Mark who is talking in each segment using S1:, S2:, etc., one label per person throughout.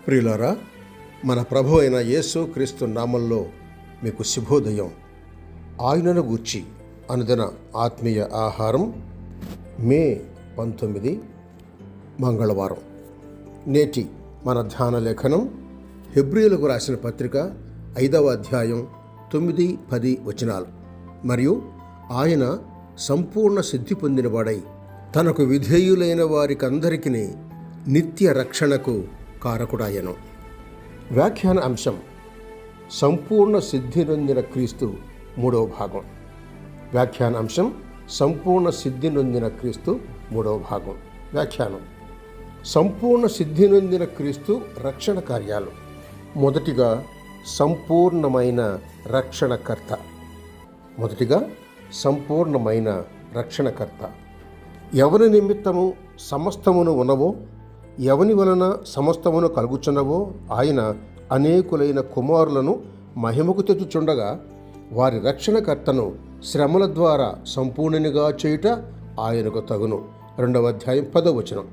S1: ప్రియులారా, మన ప్రభు అయిన యేసు క్రీస్తు నామంలో మీకు శుభోదయం. ఆయనను గూర్చి అనుదిన ఆత్మీయ ఆహారం మే 19 మంగళవారం. నేటి మన ధ్యాన లేఖనం హెబ్రీయులకు రాసిన పత్రిక 5వ అధ్యాయం 9-10 వచనాలు. మరియు ఆయన సంపూర్ణ సిద్ధి పొందినవాడై తనకు విధేయులైన వారికందరికీ నిత్య రక్షణకు కారకుడాయను. వ్యాఖ్యాన అంశం: సంపూర్ణ సిద్ధి నొందిన క్రీస్తు, 3వ భాగం. వ్యాఖ్యాన అంశం: సంపూర్ణ సిద్ధి నొందిన క్రీస్తు, 3వ భాగం. వ్యాఖ్యానం: సంపూర్ణ సిద్ధి నొందిన క్రీస్తు రక్షణ కార్యాలు. మొదటిగా సంపూర్ణమైన రక్షణకర్త. ఎవరి నిమిత్తము సమస్తమును ఉన్నవో, ఎవని వలన సమస్తమును కలుగుచున్నవో ఆయన అనేకులైన కుమారులను మహిమకు తెచ్చుచుండగా వారి రక్షణకర్తను శ్రమల ద్వారా సంపూర్ణునిగా చేయుట ఆయనకు తగును. 2వ అధ్యాయం 10వ వచనం.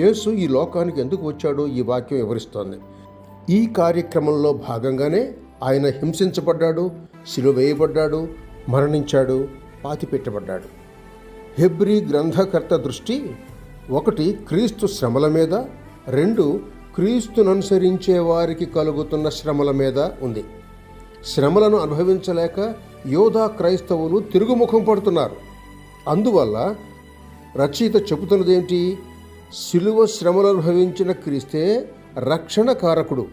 S1: యేసు ఈ లోకానికి ఎందుకు వచ్చాడో ఈ వాక్యం వివరిస్తోంది. ఈ కార్యక్రమంలో భాగంగానే ఆయన హింసించబడ్డాడు, సిలువ వేయబడ్డాడు, మరణించాడు, పాతిపెట్టబడ్డాడు. హెబ్రీ గ్రంథకర్త దృష్టి 1 క్రీస్తు శ్రమల మీద, 2 క్రీస్తుననుసరించే వారికి కలుగుతున్న శ్రమల మీద ఉంది. శ్రమలను అనుభవించలేక యోధా క్రైస్తవులు తిరుగుముఖం పడుతున్నారు. అందువల్ల రచయిత చెబుతున్నదేంటి? సిలువ శ్రమలు అనుభవించిన క్రీస్తే రక్షణ కారకుడు.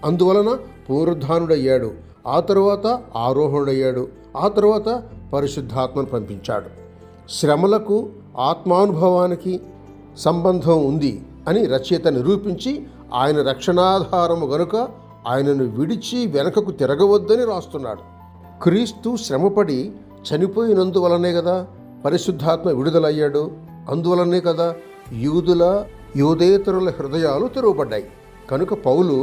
S1: అందువలన పునరుద్ధానుడయ్యాడు, ఆ తరువాత ఆరోహణుడయ్యాడు, ఆ తరువాత పరిశుద్ధాత్మను పంపించాడు. శ్రమలకు ఆత్మానుభవానికి సంబంధం ఉంది అని రచయిత నిరూపించి, ఆయన రక్షణాధారము గనుక ఆయనను విడిచి వెనకకు తిరగవద్దని రాస్తున్నాడు. క్రీస్తు శ్రమపడి చనిపోయినందువలనే కదా పరిశుద్ధాత్మ విడుదలయ్యాడు. అందువలనే కదా యూదేతరుల హృదయాలు తెరవబడ్డాయి. కనుక పౌలు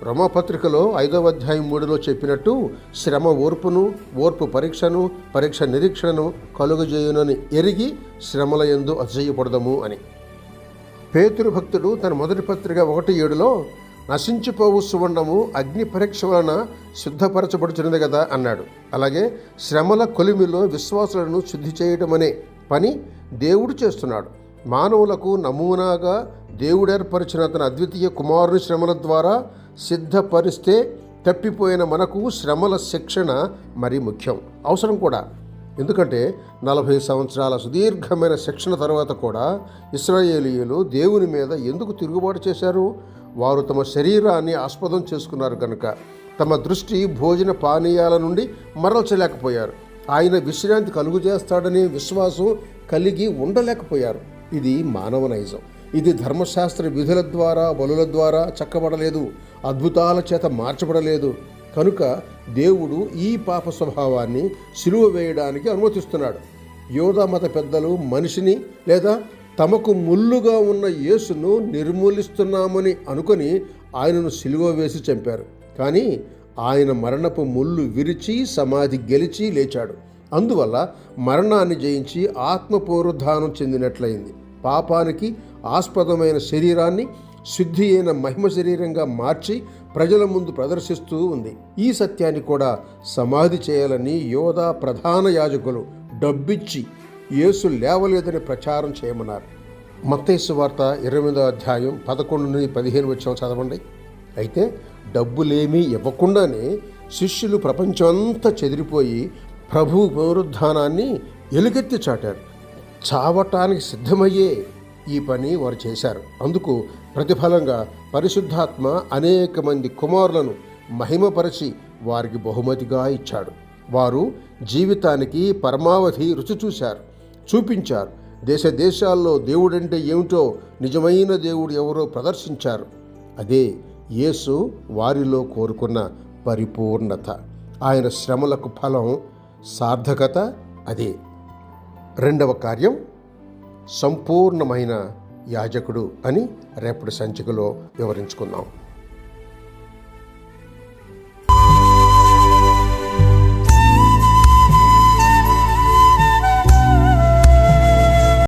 S1: రోమాపత్రికలో 5వ అధ్యాయం 3లో చెప్పినట్టు శ్రమ ఓర్పును, ఓర్పు పరీక్షను, పరీక్ష నిరీక్షణను కలుగజేయునని ఎరిగి శ్రమల యందు అతిశయపడదము అని. పేతురు భక్తుడు తన మొదటి పత్రిక 1:7లో నశించిపోవు సువర్ణము అగ్ని పరీక్ష వలన శుద్ధపరచబడుచున్నది కదా అన్నాడు. అలాగే శ్రమల కొలిమిలో విశ్వాసులను శుద్ధి చేయడం అనే పని దేవుడు చేస్తున్నాడు. మానవులకు నమూనాగా దేవుడేర్పరిచిన తన అద్వితీయ కుమారుని శ్రమల ద్వారా సిద్ధపరిస్తే తప్పిపోయిన మనకు శ్రమల శిక్షణ మరీ ముఖ్యం, అవసరం కూడా. ఎందుకంటే 40 సంవత్సరాల సుదీర్ఘమైన శిక్షణ తర్వాత కూడా ఇశ్రాయేలీయులు దేవుని మీద ఎందుకు తిరుగుబాటు చేశారు? వారు తమ శరీరాన్ని ఆస్పదం చేసుకున్నారు కనుక తమ దృష్టి భోజన పానీయాల నుండి మరల్చలేకపోయారు. ఆయన విశ్రాంతి కలుగు చేస్తాడనే విశ్వాసం కలిగి ఉండలేకపోయారు. ఇది మానవ నైజం. ఇది ధర్మశాస్త్ర విధుల ద్వారా, బలుల ద్వారా చక్కబడలేదు, అద్భుతాల చేత మార్చబడలేదు. కనుక దేవుడు ఈ పాప స్వభావాన్ని సిలువ వేయడానికి అనుమతిస్తున్నాడు. యోధా మత పెద్దలు మనిషిని లేదా తమకు ముల్లుగా ఉన్న యేసును నిర్మూలిస్తున్నామని అనుకొని ఆయనను సిలువ వేసి చంపారు. కానీ ఆయన మరణపు ముళ్ళు విరిచి సమాధి గెలిచి లేచాడు. అందువల్ల మరణాన్ని జయించి ఆత్మ పునరుద్ధానం చెందినట్లయింది. పాపానికి ఆస్పదమైన శరీరాన్ని శుద్ధి అయిన మహిమ శరీరంగా మార్చి ప్రజల ముందు ప్రదర్శిస్తూ ఉంది. ఈ సత్యాన్ని కూడా సమాధి చేయాలని యోధా ప్రధాన యాజకులు డబ్బిచ్చి యేసు లేవలేదని ప్రచారం చేయమన్నారు. మత్తయి సువార్త 28వ అధ్యాయం 11-15 వచనం చదవండి. అయితే డబ్బులేమీ ఇవ్వకుండానే శిష్యులు ప్రపంచమంతా చెదిరిపోయి ప్రభు పునరుద్ధానాన్ని ఎలుగెత్తి చాటారు. చావటానికి సిద్ధమయ్యే ఈ పని వారు చేశారు. అందుకు ప్రతిఫలంగా పరిశుద్ధాత్మ అనేక మంది కుమారులను మహిమపరిచి వారికి బహుమతిగా ఇచ్చాడు. వారు జీవితానికి పరమావధి రుచి చూపించారు. దేశ దేశాల్లో దేవుడంటే ఏమిటో, నిజమైన దేవుడు ఎవరో ప్రదర్శించారు. అదే యేసు వారిలో కోరుకున్న పరిపూర్ణత. ఆయన శ్రమలకు ఫలం సార్థకత అదే. 2వ కార్యం సంపూర్ణమైన యాజకుడు అని రేపటి సంచికలో వివరించుకుందాం.